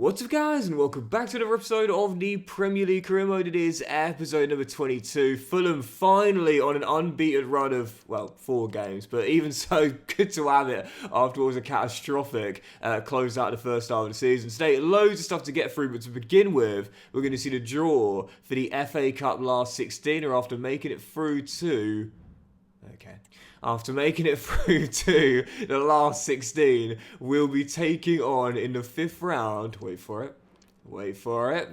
What's up guys, and welcome back to another episode of the Premier League Career Mode. It is episode number 22. Fulham finally on an unbeaten run of, well, 4 games, but even so, good to have it after what was a catastrophic close out of the first half of the season. Today, loads of stuff to get through, but to begin with, we're going to see the draw for the FA Cup last 16, or after making it through to... After making it through to the last 16, we'll be taking on in the 5th round, wait for it,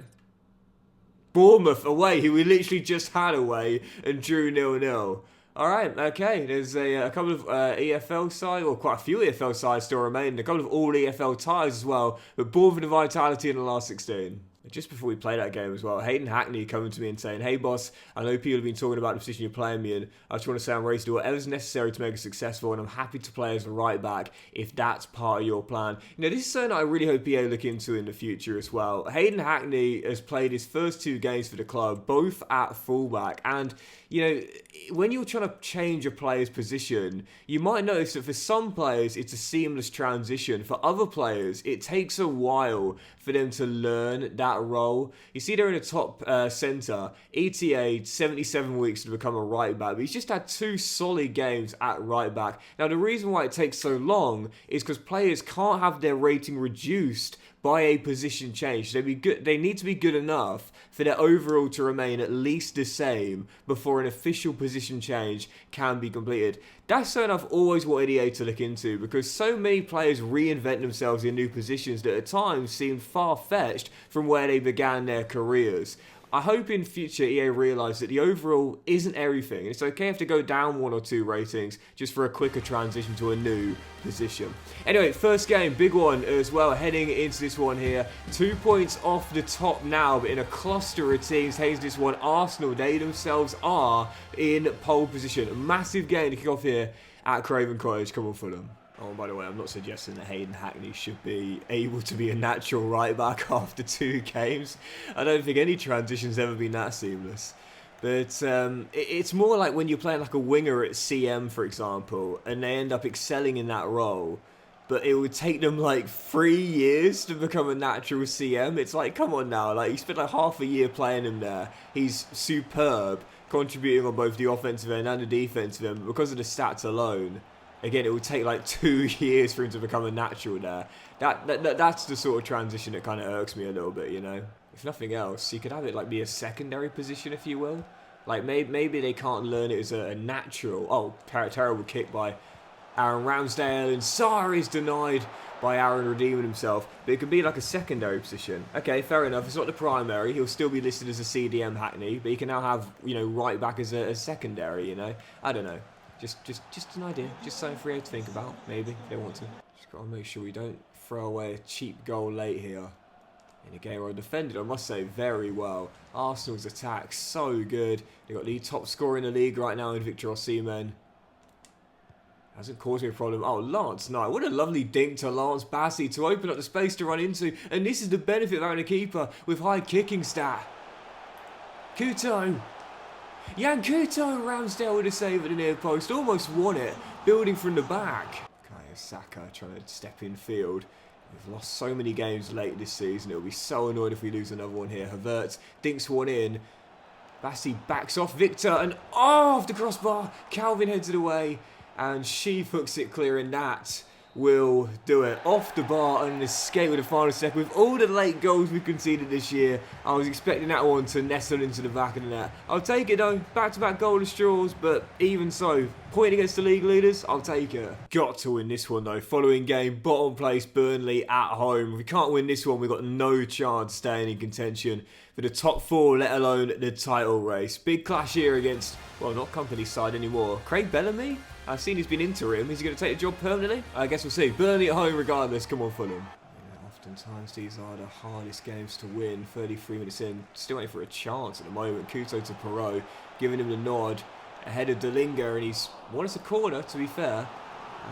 Bournemouth away, who we literally just had away and drew 0-0. Alright, okay, there's a couple of EFL sides, or quite a few EFL sides still remain, a couple of all EFL ties as well, but Bournemouth and Vitality in the last 16. Just before we play that game as well, Hayden Hackney coming to me and saying, "Hey boss, I know people have been talking about the position you're playing me in. I just want to say I'm ready to do whatever's necessary to make it successful, and I'm happy to play as a right back if that's part of your plan." You know, this is something I really hope EA look into in the future as well. Hayden Hackney has played his first 2 games for the club, both at fullback, and you know, when you're trying to change a player's position, you might notice that for some players it's a seamless transition. For other players, it takes a while for them to learn that role. You see there in the top centre, ETA, 77 weeks to become a right back, but he's just had 2 solid games at right back. Now the reason why it takes so long is because players can't have their rating reduced by a position change. They need to be good enough for their overall to remain at least the same before an official position change can be completed. That's something I've always wanted EA to look into, because so many players reinvent themselves in new positions that at times seem far-fetched from where they began their careers. I hope in future EA realise that the overall isn't everything. It's okay if to go down 1 or 2 ratings just for a quicker transition to a new position. Anyway, first game, big one as well, heading into this one here. 2 points off the top now, but in a cluster of teams heading this one. Arsenal, they themselves are in pole position. A massive game to kick off here at Craven Cottage. Come on, Fulham. Oh, by the way, I'm not suggesting that Hayden Hackney should be able to be a natural right back after 2 games. I don't think any transition's ever been that seamless. But it's more like when you're playing like a winger at CM, for example, and they end up excelling in that role, but it would take them like 3 years to become a natural CM. It's like, come on now, like you spent like half a year playing him there. He's superb, contributing on both the offensive end and the defensive end, but because of the stats alone, again, it would take like 2 years for him to become a natural there. That's the sort of transition that kind of irks me a little bit, you know. If nothing else, you could have it like be a secondary position, if you will. Like maybe they can't learn it as a natural. Oh, terrible kick by Aaron Ramsdale, and Sarr is denied by Aaron redeeming himself. But it could be like a secondary position. Okay, fair enough. It's not the primary. He'll still be listed as a CDM Hackney, but he can now have, you know, right back as a secondary. You know, I don't know. Just an idea, just something for you to think about, maybe, if they want to. Just got to make sure we don't throw away a cheap goal late here. In a game where I defended, I must say, very well. Arsenal's attack, so good. They've got the top scorer in the league right now in Victor Osimhen. Hasn't caused me a problem. Oh, Lance Knight, what a lovely dink to Lance Bassey to open up the space to run into. And this is the benefit of having a keeper with high kicking stat. Couto. Yan Couto and Ramsdale with a save at the near post. Almost won it. Building from the back. Kaya Saka trying to step in field. We've lost so many games late this season. It'll be so annoyed if we lose another one here. Havertz dinks one in. Bassey backs off Victor and off the crossbar. Calvin heads it away. And she hooks it clear, and that will do it. Off the bar and an escape with the final second. With all the late goals we've conceded this year, I was expecting that one to nestle into the back of the net. I'll take it though. Back-to-back golden straws, but even so, point against the league leaders, I'll take it. Got to win this one though. Following game, bottom place Burnley at home. If we can't win this one, we've got no chance staying in contention for the top 4, let alone the title race. Big clash here against, well, not company's side anymore. Craig Bellamy? I've seen he's been interim. Is he going to take the job permanently? I guess we'll see. Burnley at home regardless. Come on, Fulham. Yeah, oftentimes these are the hardest games to win. 33 minutes in. Still waiting for a chance at the moment. Couto to Perot, giving him the nod ahead of Delinga, and he's won us a corner, to be fair.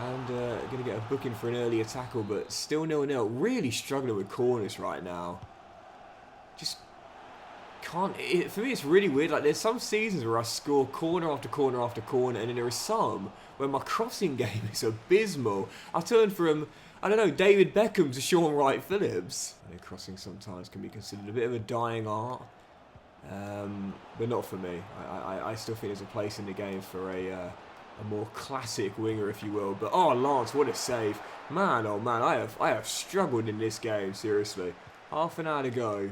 And going to get a booking for an earlier tackle, but still 0-0. Really struggling with corners right now. Just can't. For me, it's really weird. Like, there's some seasons where I score corner after corner after corner, and then there are some where my crossing game is abysmal. I turned from I don't know, David Beckham to Sean Wright Phillips. I know crossing sometimes can be considered a bit of a dying art. But not for me. I still think there's a place in the game for a more classic winger, if you will. But oh, Lance, what a save. Man, oh man, I have struggled in this game, seriously. Half an hour to go.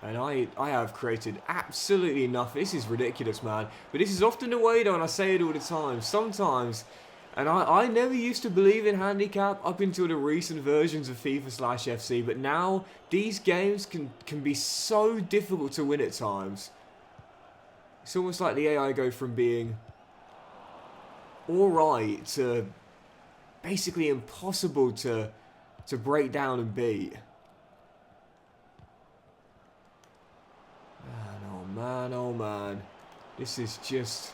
And I have created absolutely nothing. This is ridiculous, man. But this is often the way, though, and I say it all the time. Sometimes, and I never used to believe in handicap up until the recent versions of FIFA/FC. But now, these games can be so difficult to win at times. It's almost like the AI go from being alright to basically impossible to break down and beat. Man, oh man. This is just...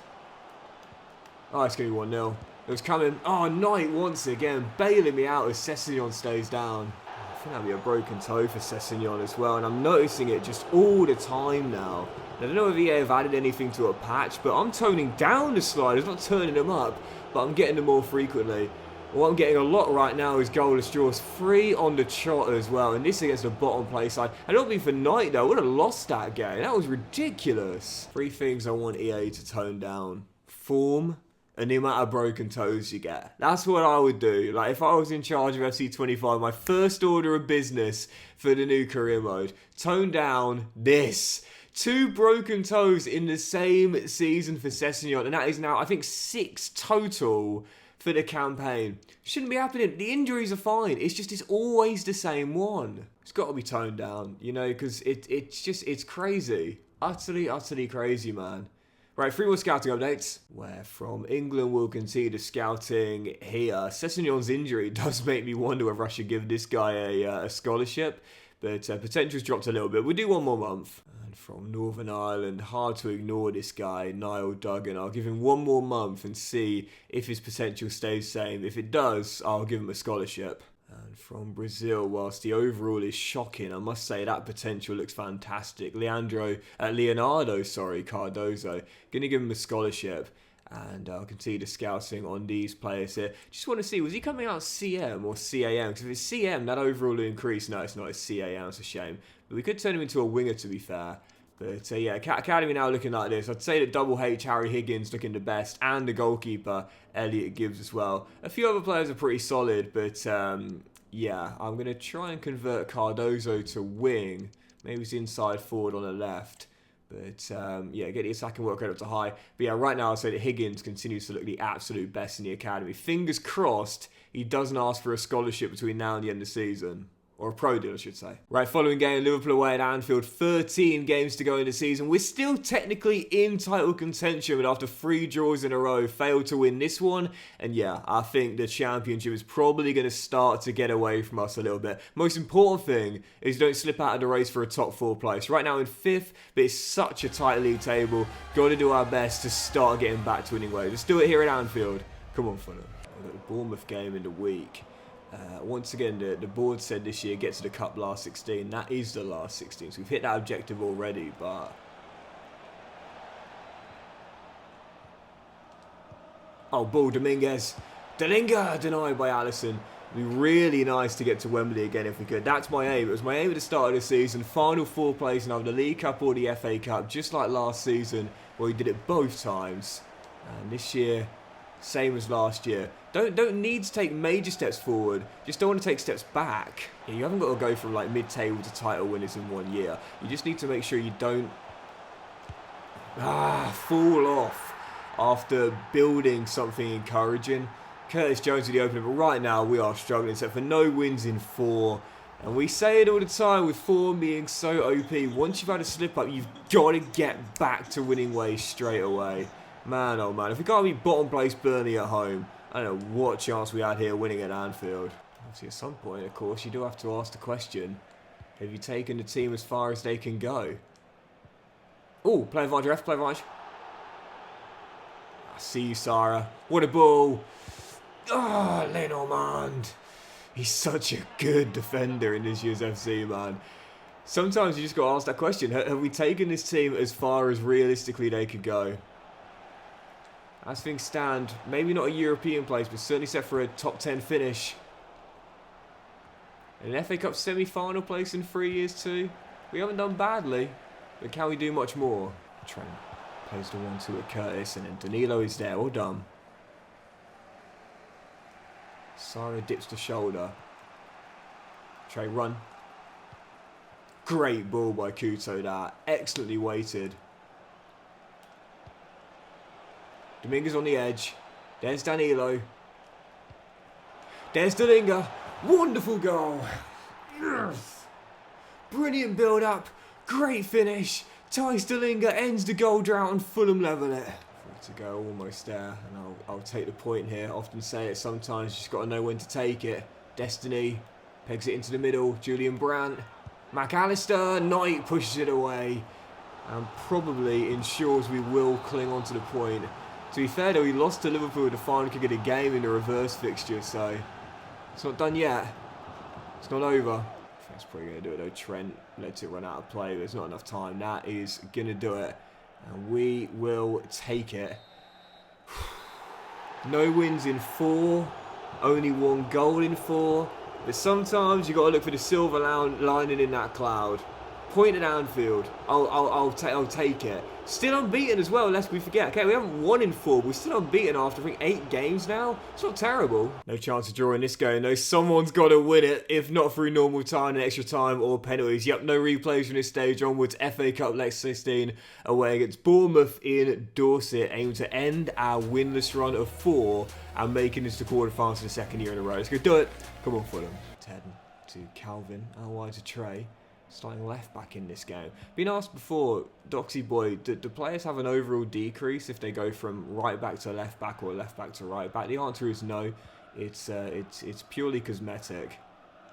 Oh, it's going to be 1-0. It was coming. Oh, Knight once again, bailing me out as Sessegnon stays down. I think that'll be a broken toe for Sessegnon as well, and I'm noticing it just all the time now. I don't know if EA have added anything to a patch, but I'm toning down the sliders, not turning them up, but I'm getting them more frequently. What I'm getting a lot right now is goalless draws, 3 on the trot as well, and this against the bottom place side. I don't mean for Knight though, would have lost that game. That was ridiculous. 3 things I want EA to tone down: form and the amount of broken toes you get. That's what I would do. Like if I was in charge of FC25, my first order of business for the new career mode: tone down this. 2 broken toes in the same season for Sessegnon, and that is now, I think, 6 total for the campaign. Shouldn't be happening. The injuries are fine. It's always the same one. It's got to be toned down, you know, because it's crazy. Utterly crazy, man. Right, 3 more scouting updates. Where from England will continue the scouting here. Sessegnon's injury does make me wonder whether I should give this guy a scholarship, but potential's dropped a little bit. We'll do 1 more month. And from Northern Ireland, hard to ignore this guy, Niall Duggan. I'll give him 1 more month and see if his potential stays the same. If it does, I'll give him a scholarship. And from Brazil, whilst the overall is shocking, I must say that potential looks fantastic. Leonardo Cardozo. Gonna give him a scholarship. And I'll continue the scouting on these players here. Just want to see, was he coming out CM or CAM? Because if it's CM, that overall will increase. No, it's not. It's CAM. It's a shame. But we could turn him into a winger, to be fair. But yeah, Academy now looking like this. I'd say that Double H, Harry Higgins, looking the best. And the goalkeeper, Elliot Gibbs, as well. A few other players are pretty solid. But yeah, I'm going to try and convert Cardozo to wing. Maybe he's inside forward on the left. But yeah, get the attacking work rate up to high. But yeah, right now I'll say that Higgins continues to look the absolute best in the academy. Fingers crossed he doesn't ask for a scholarship between now and the end of the season. Or a pro deal, I should say. Right, following game, Liverpool away at Anfield. 13 games to go in the season. We're still technically in title contention, but after 3 draws in a row, failed to win this one. And yeah, I think the championship is probably going to start to get away from us a little bit. Most important thing is don't slip out of the race for a top 4 place. Right now in 5th, but it's such a tight league table. Got to do our best to start getting back to winning ways. Let's do it here at Anfield. Come on, Fulham. We've got the Bournemouth game in the week. Once again, the board said this year get to the cup last 16. That is the last 16, so we've hit that objective already, but... Oh, ball, Dominguez. Delinga denied by Alisson. It'd be really nice to get to Wembley again if we could. That's my aim. It was my aim at the start of the season. Final 4 place in either the League Cup or the FA Cup, just like last season, where we did it both times. And this year... same as last year. Don't need to take major steps forward. Just don't want to take steps back. Yeah, you haven't got to go from like mid-table to title winners in 1 year. You just need to make sure you don't fall off after building something encouraging. Curtis Jones with the opener, but right now we are struggling. Except for no wins in 4. And we say it all the time with form being so OP. Once you've had a slip up, you've got to get back to winning ways straight away. Man, oh man, if we can't beat bottom place Burnley at home, I don't know what chance we had here winning at Anfield. Obviously at some point, of course, you do have to ask the question, have you taken the team as far as they can go? Oh, play advantage, ref, play advantage. I see you, Sarah. What a ball. Oh, Lenormand. He's such a good defender in this year's FC, man. Sometimes you just got to ask that question, have we taken this team as far as realistically they could go? As things stand, maybe not a European place, but certainly set for a top 10 finish. An FA Cup semi-final place in 3 years too. We haven't done badly, but can we do much more? Trent plays the 1-2 at Curtis, and then Danilo is there. All done. Sara dips the shoulder. Trey, run. Great ball by Couto, that. Excellently weighted. Dominguez on the edge. There's Danilo. There's Dalinga. Wonderful goal. Yes. Brilliant build-up. Great finish. Thijs Dalinga ends the goal drought and Fulham level it. To go, almost there, and I'll take the point here. I often say it, sometimes you just got to know when to take it. Destiny pegs it into the middle. Julian Brandt. McAllister. Knight pushes it away and probably ensures we will cling on to the point. To be fair though, we lost to Liverpool the final kick of the game in the reverse fixture, so it's not done yet. It's not over. I think that's probably going to do it though. Trent lets it run out of play. There's not enough time. That is going to do it. And we will take it. No wins in 4. Only 1 goal in 4. But sometimes you got to look for the silver lining in that cloud. Point at Anfield. I'll take it. Still unbeaten as well, lest we forget. Okay, we haven't won in 4. We're still unbeaten after, I think, 8 games now. It's not terrible. No chance of drawing this game, though. Someone's got to win it, if not through normal time and extra time or penalties. Yep, no replays from this stage onwards. FA Cup leg 16 away against Bournemouth in Dorset, aiming to end our winless run of 4 and making this to quarterfinals for the 2nd year in a row. Let's go do it. Come on, Fulham. Ted to Calvin, and wide to Trey. Starting left back in this game. Been asked before, Doxy boy, do players have an overall decrease if they go from right back to left back or left back to right back? The answer is no. It's purely cosmetic.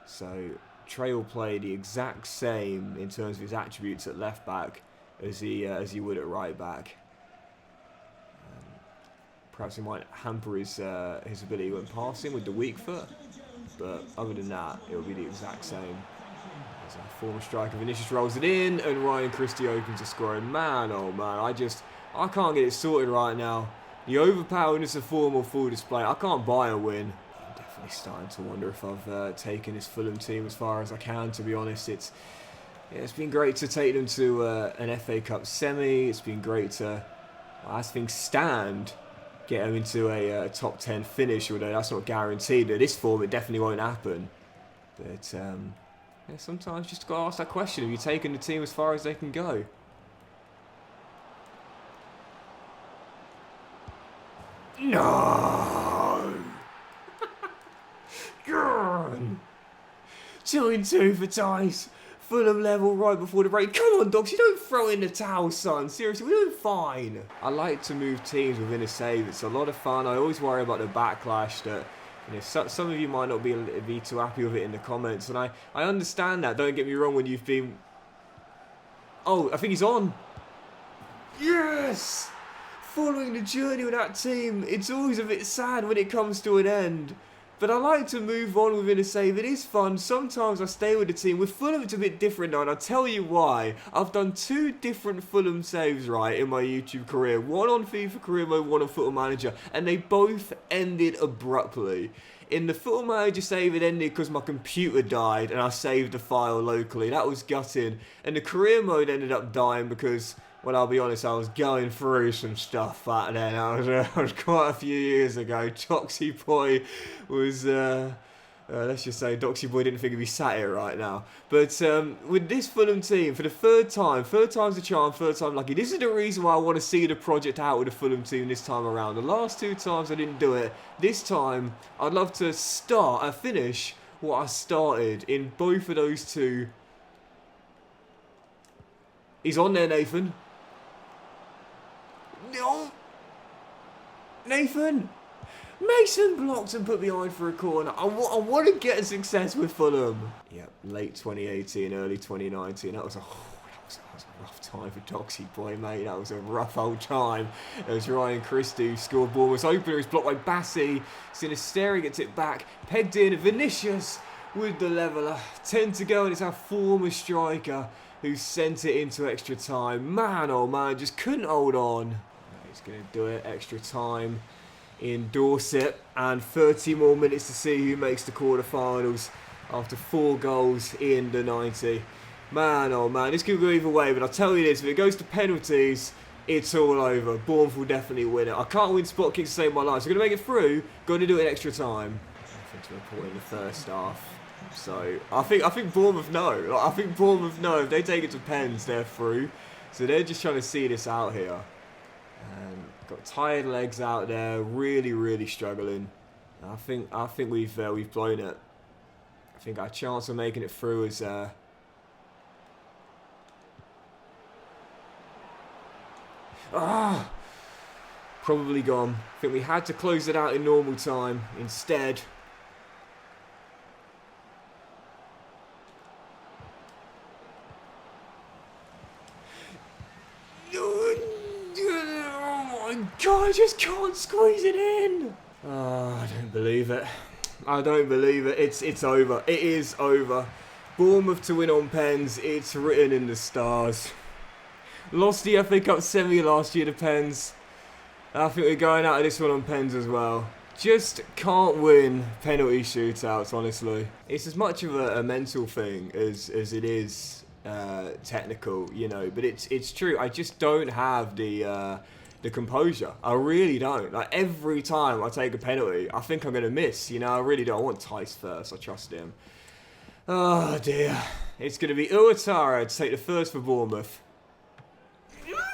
So Trey will play the exact same in terms of his attributes at left back as he would at right back. Perhaps he might hamper his ability when passing with the weak foot, but other than that, it will be the exact same. As our former striker Vinicius rolls it in, and Ryan Christie opens the scoring. Man, oh man, I can't get it sorted right now. The overpoweringness of form on full display. I can't buy a win. I'm definitely starting to wonder if I've taken this Fulham team as far as I can, to be honest. It's been great to take them to an FA Cup semi. It's been great to, as things stand, get them into a top 10 finish, although that's not guaranteed. At this form, it definitely won't happen. But yeah, sometimes you just got to ask that question. Have you taken the team as far as they can go? No! 2-2 for Thijs. Fulham level right before the break. Come on, Dogs, you don't throw in the towel, son. Seriously, we're doing fine. I like to move teams within a save. It's a lot of fun. I always worry about the backlash that, you know, some of you might not be too happy with it in the comments, and I understand that. Don't get me wrong. When you've been, oh, I think he's on. Yes, following the journey with that team, it's always a bit sad when it comes to an end. But I like to move on within a save. It is fun. Sometimes I stay with the team. With Fulham, it's a bit different though, and I'll tell you why. I've done 2 different Fulham saves, right, in my YouTube career. One on FIFA Career Mode, one on Football Manager, and they both ended abruptly. In the Football Manager save, it ended because my computer died, and I saved the file locally. That was gutting. And the Career Mode ended up dying because, well, I'll be honest, I was going through some stuff back then. I was quite a few years ago. Doxy Boy was, let's just say, Doxy Boy didn't think he'd be sat here right now. But with this Fulham team, for the third time's the charm, third time lucky. This is the reason why I want to see the project out with the Fulham team this time around. The last 2 times I didn't do it. This time, I'd love to finish what I started in both of those 2. He's on there, Nathan. No, Nathan. Mason blocked and put behind for a corner. I want to get a success with Fulham. Yep, late 2018, early 2019. That was a rough time for Doxy Boy, mate. That was a rough old time. It was Ryan Christie who scored Bournemouth's opener. He's blocked by Bassi. Sinisteri gets it back. Pegged in. Vinicius with the leveller. 10 to go, and it's our former striker who sent it into extra time. Man, oh man, just couldn't hold on. He's going to do it. Extra time in Dorset, and 30 more minutes to see who makes the quarterfinals. after 4 goals in the 90. Man, oh man, this could go either way, but I'll tell you this, if it goes to penalties, it's all over. Bournemouth will definitely win it. I can't win spot kicks to save my life, so I'm going to make it through, got to do it in extra time. Nothing to report in the first half. So, I think Bournemouth know. Like, I think Bournemouth know if they take it to pens, they're through. So they're just trying to see this out here. And got tired legs out there, really, really struggling. I think we've blown it. I think our chance of making it through is probably gone. I think we had to close it out in normal time instead. Oh my god, I just can't squeeze it in. Oh, I don't believe it. I don't believe it. It's over. It is over. Bournemouth to win on pens. It's written in the stars. Lost the FA Cup semi last year to pens. I think we're going out of this one on pens as well. Just can't win penalty shootouts, honestly. It's as much of a mental thing as it is technical, you know. But it's true. I just don't have the composure. I really don't. Like, every time I take a penalty, I think I'm going to miss. You know, I really don't. I want Tice first. I trust him. Oh, dear. It's going to be Uatara to take the first for Bournemouth.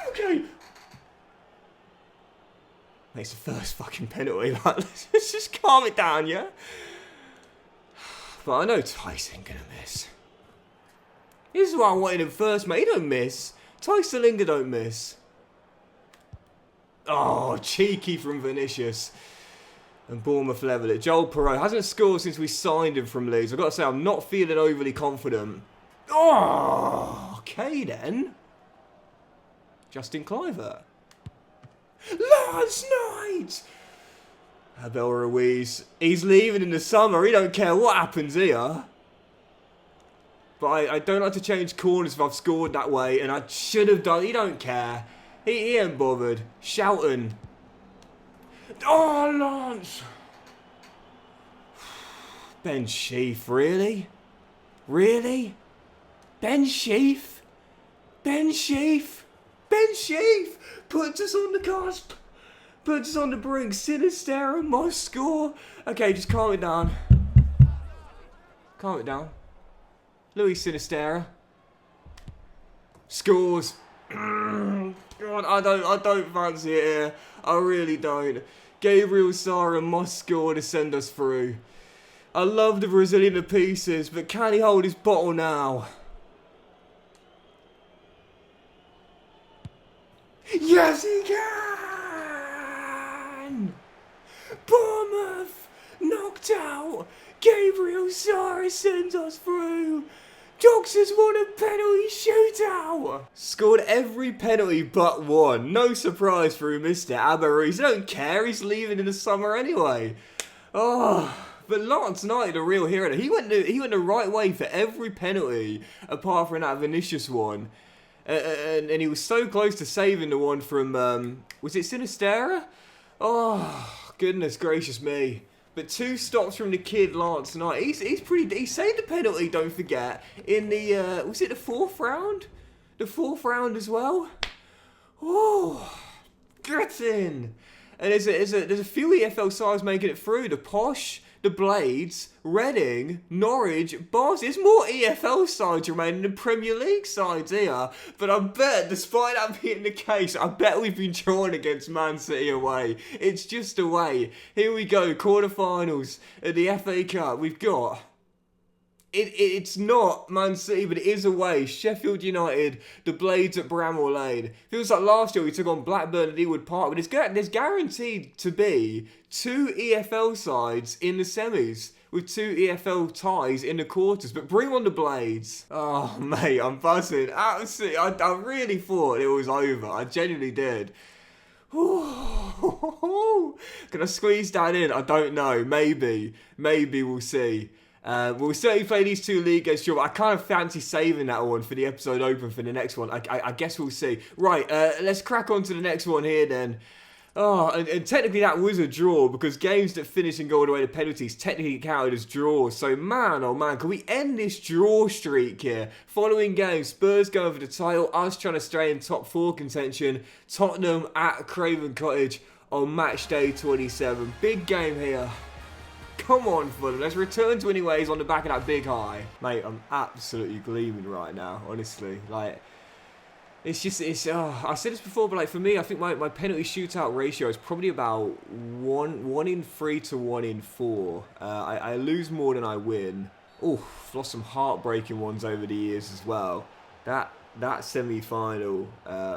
Okay. It's the first fucking penalty. Like, let's just calm it down, yeah? But I know Tice ain't going to miss. This is why I wanted him first, mate. He don't miss. Tice Salinga don't miss. Oh, cheeky from Vinicius. And Bournemouth level it. Joel Perot hasn't scored since we signed him from Leeds. I've got to say, I'm not feeling overly confident. Oh, okay then. Justin Kluivert. Last night! Abel Ruiz. He's leaving in the summer. He don't care what happens here. But I don't like to change corners if I've scored that way. And I should have done. He don't care. He ain't bothered. Shouting. Oh, Lance! Ben Sheaf, really? Really? Ben Sheaf? Ben Sheaf? Ben Sheaf! Puts us on the cusp. Puts us on the brink. Sinister must score. Okay, just calm it down. Calm it down. Luis Sinisterra. Scores. God, I don't fancy it here. I really don't. Gabriel Sara must score to send us through. I love the Brazilian to pieces, but can he hold his bottle now? Yes, he can! Bournemouth knocked out. Gabriel Sara sends us through. Docks has won a penalty shootout. Scored every penalty but one. No surprise for who missed it. Abaris, I don't care. He's leaving in the summer anyway. Oh, but Lance Knight, a real hero. He went the right way for every penalty apart from that Vinicius one. And he was so close to saving the one from, was it Sinisterra? Oh, goodness gracious me. But 2 stops from the kid Lance Knight. He saved the penalty, don't forget, in the, was it the 4th round? The 4th round as well? Oh, get in. And there's a few EFL sides making it through. The Posh, the Blades, Reading, Norwich, Bars. There's more EFL sides remaining than Premier League sides here. But I bet, despite that being the case, I bet we've been drawn against Man City away. It's just away. Here we go, quarterfinals at the FA Cup. We've got... It's not Man City, but it is away. Sheffield United, the Blades at Bramall Lane. Feels like last year we took on Blackburn at Ewood Park, but there's guaranteed to be 2 EFL sides in the semis with 2 EFL ties in the quarters. But bring on the Blades. Oh, mate, I'm buzzing. Absolutely, I really thought it was over. I genuinely did. Ooh. Can I squeeze that in? I don't know. Maybe we'll see. We'll certainly play these 2 league games, sure, but I kind of fancy saving that one for the episode open for the next one. I guess we'll see. Right, let's crack on to the next one here then. Oh, and technically that was a draw because games that finish and go all the way to penalties technically counted as draws. So man, oh man, can we end this draw streak here? Following game, Spurs going for the title, us trying to stay in top 4 contention, Tottenham at Craven Cottage on match day 27. Big game here. Come on, Fulham. Let's return to winning ways on the back of that big high. Mate, I'm absolutely gleaming right now, honestly. Like, it's just, I said this before, but like for me, I think my penalty shootout ratio is probably about 1 in 3 to 1 in 4. I lose more than I win. Oh, lost some heartbreaking ones over the years as well. That semi-final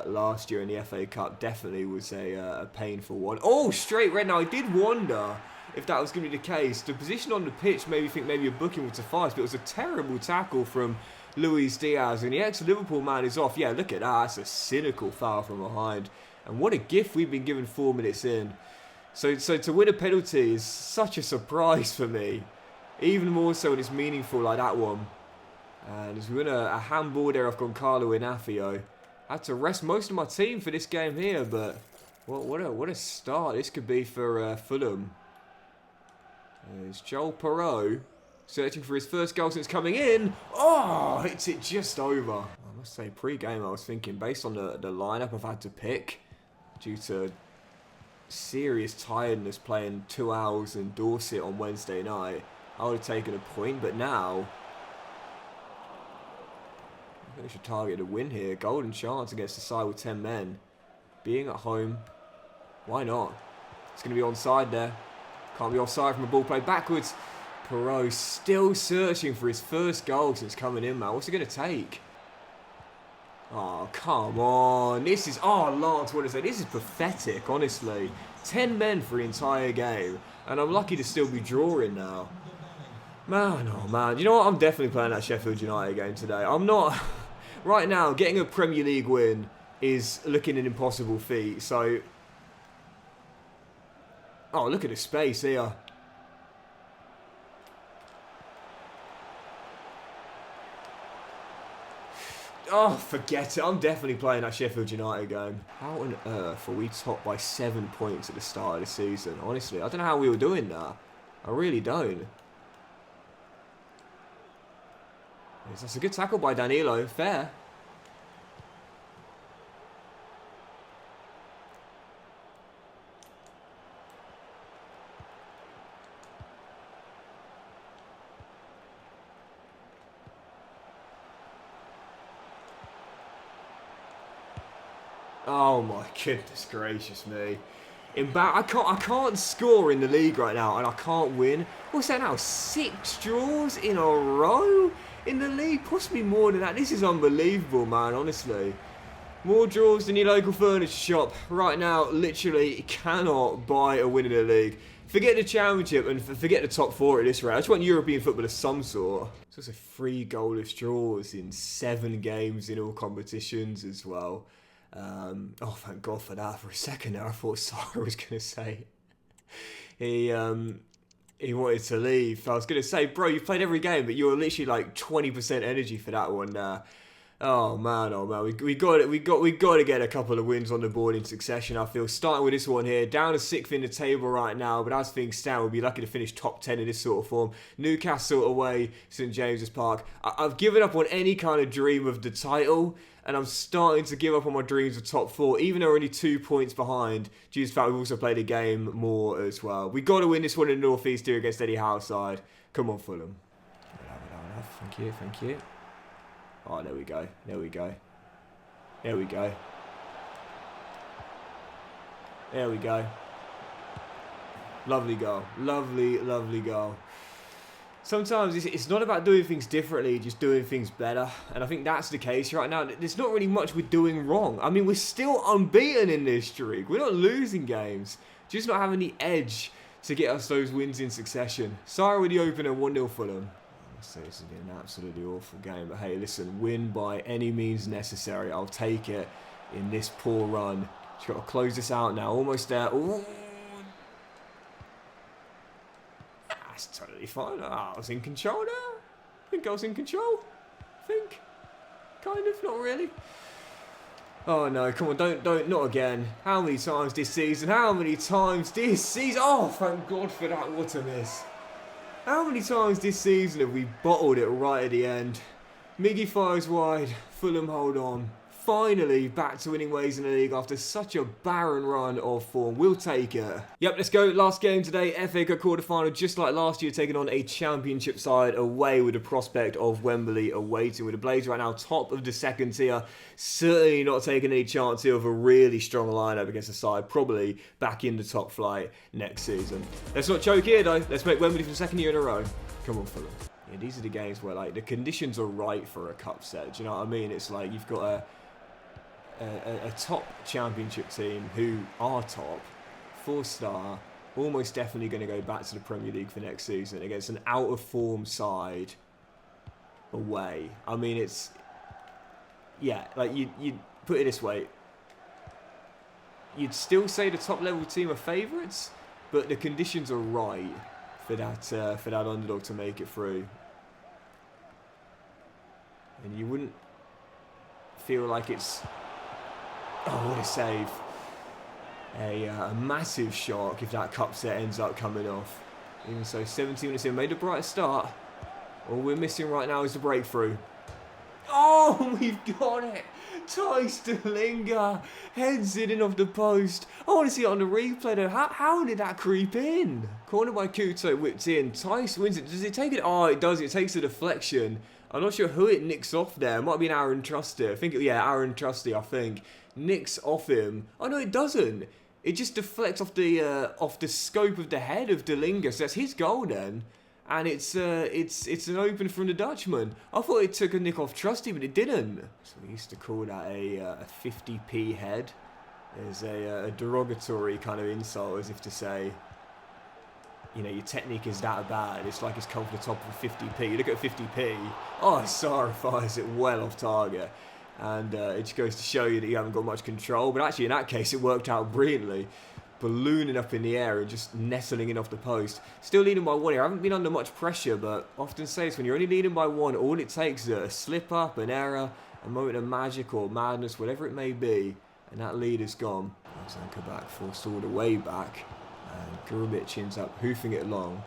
last year in the FA Cup definitely was a painful one. Oh, straight red. Now, I did wonder if that was going to be the case. The position on the pitch made me think maybe a booking would suffice, but it was a terrible tackle from Luis Diaz, and the ex-Liverpool man is off. Yeah, look at that. That's a cynical foul from behind. And what a gift we've been given 4 minutes in. So to win a penalty is such a surprise for me. Even more so when it's meaningful like that one. And as we win a handball there off Goncalo Inacio. I had to rest most of my team for this game here, but what a start this could be for Fulham. There's Joel Perot. Searching for his first goal since coming in. Oh, hits it just over. I must say, pre-game I was thinking, based on the lineup I've had to pick, due to serious tiredness playing 2 hours in Dorset on Wednesday night, I would have taken a point, but now I think we should target a win here. Golden chance against the side with 10 men. Being at home, why not? It's going to be onside there. Can't be offside from a ball played backwards. Perot still searching for his first goal since coming in, man. What's he going to take? Oh, come on. This is... Oh, Lance, what is it? This is pathetic, honestly. 10 men for the entire game. And I'm lucky to still be drawing now. Man, oh, man. You know what? I'm definitely playing that Sheffield United game today. I'm not... Right now, getting a Premier League win is looking an impossible feat. So... Oh, look at the space here. Oh, forget it. I'm definitely playing that Sheffield United game. How on earth are we topped by 7 points at the start of the season? Honestly, I don't know how we were doing that. I really don't. That's a good tackle by Danilo. Fair. Oh my goodness gracious me. I can't score in the league right now and I can't win. What's that now? 6 draws in a row in the league? Possibly more than that. This is unbelievable, man, honestly. More draws than your local furniture shop. Right now, literally cannot buy a win in the league. Forget the championship and forget the top 4 at this rate. I just want European football of some sort. It's also 3 goalless draws in 7 games in all competitions as well. Oh, thank God for that. For a second there, I thought Sarah was going to say he wanted to leave. I was going to say, bro, you've played every game, but you were literally like 20% energy for that one. Oh man, we got to get a couple of wins on the board in succession. I feel starting with this one here, down to 6th in the table right now, but as things stand, we'll be lucky to finish top 10 in this sort of form. Newcastle away, St James's Park. I've given up on any kind of dream of the title. And I'm starting to give up on my dreams of top 4, even though we're only 2 points behind. Due to the fact we've also played a game more as well. We've got to win this one in the North East here against Eddie Howe's side. Come on, Fulham. Thank you, thank you. Oh, there we go. There we go. There we go. There we go. Lovely goal. Lovely, lovely goal. Sometimes it's not about doing things differently, just doing things better. And I think that's the case right now. There's not really much we're doing wrong. I mean, we're still unbeaten in this streak. We're not losing games. Just not having the edge to get us those wins in succession. Sorry with the opener, 1-0 Fulham. I must say this has been an absolutely awful game. But hey, listen, win by any means necessary. I'll take it in this poor run. Just got to close this out now. Almost there. Ooh. That's totally fine. I was in control now. I think I was in control. Kind of, not really. Oh no, come on, don't, not again. How many times this season? How many times this season? Oh, thank God for that, what a miss. How many times this season have we bottled it right at the end? Miggy fires wide, Fulham hold on. Finally back to winning ways in the league after such a barren run of form. We'll take it. Yep, let's go. Last game today, FA Cup quarterfinal, just like last year, taking on a championship side away with the prospect of Wembley awaiting. With the Blades right now top of the second tier, certainly not taking any chance here of a really strong lineup against the side, probably back in the top flight next season. Let's not choke here though. Let's make Wembley for the second year in a row. Come on, Fulham. Yeah, these are the games where like the conditions are right for a cup set. Do you know what I mean? It's like you've got a top championship team who are top, 4-star, almost definitely going to go back to the Premier League for next season against an out-of-form side away. I mean, it's... Yeah, like, you'd put it this way. You'd still say the top-level team are favourites, but the conditions are right for that underdog to make it through. And you wouldn't feel like it's... Oh, what a save. A massive shock if that cup set ends up coming off. Even so, 17 minutes in, made a brighter start. All we're missing right now is the breakthrough. Oh, we've got it. Tice Delinga heads it in off the post. I want to see it on the replay though. How did that creep in? Corner by Couto, whipped in. Tice wins it. Does it take it? Oh, it does. It takes a deflection. I'm not sure who it nicks off there. It might be an Aaron Trusty. I think, yeah, Aaron Trusty, I think. Nicks off him. Oh, no, it doesn't. It just deflects off the scope of the head of Delinga. So that's his goal then. And it's an open from the Dutchman. I thought it took a nick off Trusty, but it didn't. So we used to call that a 50p head. There's a derogatory kind of insult, as if to say, you know, your technique is that bad. It's like it's come from the top of a 50p. You look at 50p. Oh, Sarah fires it well off target. And it just goes to show you that you haven't got much control. But actually, in that case, it worked out brilliantly. Ballooning up in the air and just nestling in off the post. Still leading by one here. I haven't been under much pressure, but often say this, when you're only leading by one, all it takes is a slip up, an error, a moment of magic or madness, whatever it may be, and that lead is gone. Zanka back, forced all the way back. And Gurubic ends up hoofing it along.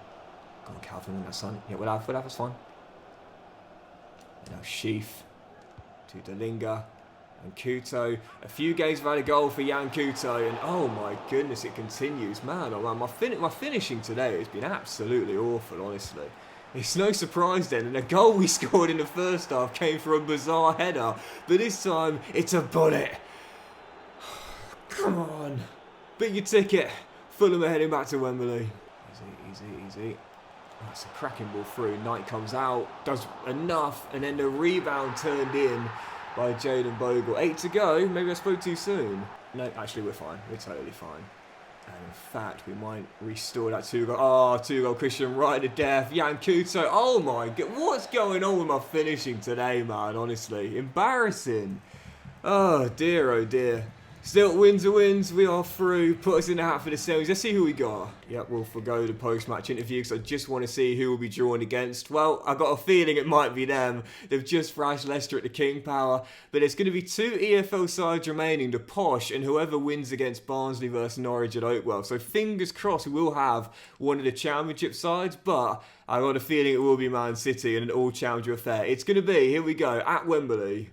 Go on, Calvin, on that son. Yeah, we'll have it's fine. Now Sheaf to Delinga. And Couto, a few games have had a goal for Jan Couto, and oh my goodness, it continues. Man, oh man, my finishing today has been absolutely awful, honestly. It's no surprise then, and the goal we scored in the first half came from a bizarre header, but this time, it's a bullet. Come on. Beat your ticket. Fulham are heading back to Wembley. Easy. Oh, it's a cracking ball through. Knight comes out, does enough, and then the rebound turned in by Jaden Bogle. 8 to go. Maybe I spoke too soon. No, actually we're fine. We're totally fine. And in fact, we might restore that 2-goal. Oh, 2-goal Christian right to death. Jan Couto. Oh my God. What's going on with my finishing today, man? Honestly. Embarrassing. Oh dear, oh dear. Still, wins are wins. We are through. Put us in the hat for the semis. Let's see who we got. Yep, we'll forgo the post-match interview because I just want to see who will be drawn against. Well, I got a feeling it might be them. They've just thrashed Leicester at the King Power. But there's going to be 2 EFL sides remaining, the Posh and whoever wins against Barnsley versus Norwich at Oakwell. So fingers crossed we will have one of the Championship sides. But I got a feeling it will be Man City and an all-challenger affair. It's going to be, here we go, at Wembley.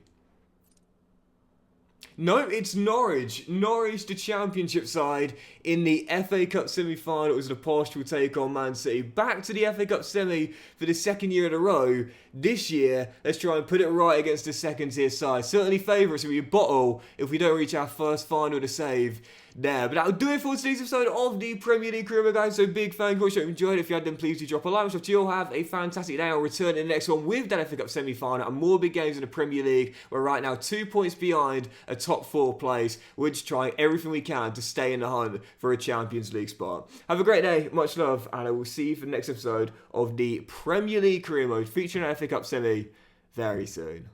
No, it's Norwich. Norwich, the Championship side, in the FA Cup semi-final. It was the Posh will take on Man City. Back to the FA Cup semi for the second year in a row. This year, let's try and put it right against the second-tier side. Certainly favourites will be a bottle if we don't reach our first final to save there. But that'll do it for today's episode of the Premier League Career, guys. So big thank you. I hope you enjoyed it. If you had, then please do drop a like. So you'll have a fantastic day. I'll return in the next one with that FA Cup semi-final and more big games in the Premier League. We're right now 2 points behind a top 4 place. We're just trying everything we can to stay in the hunt for a Champions League spot. Have a great day. Much love. And I will see you for the next episode of the Premier League Career Mode featuring an FA Cup semi very soon.